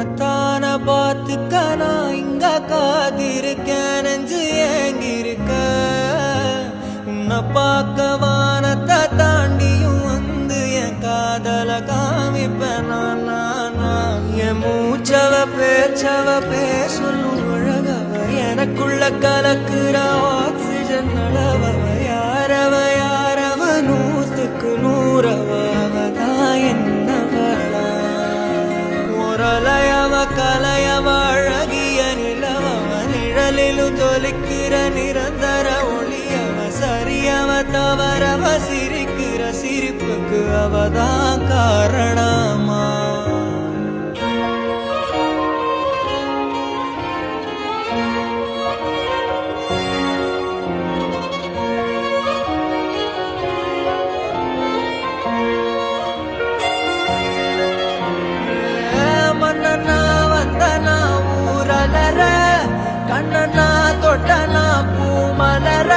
உன்னத்தான பார்த்துக்க நான் இங்க காதிருக்கேன் நெஞ்சு ஏங்கிருக்க உன்னை பார்க்க வானத்தை தாண்டியும் வந்து என் காதல காமிப்பேன் நான் என் மூச்சவ பேச்சவ பேசலும் அழகவ எனக்குள்ள கலக்குற ஆக்சிஜன் அளவவ யாரவ நூத்துக்கு நூறவ அவதான் என்னவளா முரலையவ கலையவ அழகிய நிலவவ நிழலிலும் தொலிக்கிற நிரந்தர ஒளியவ சரியவ தவறவ சிரிக்கிற சிரிப்புக்கு அவதான் காரணமா கண்ணனா தொட்டனா பூ மலர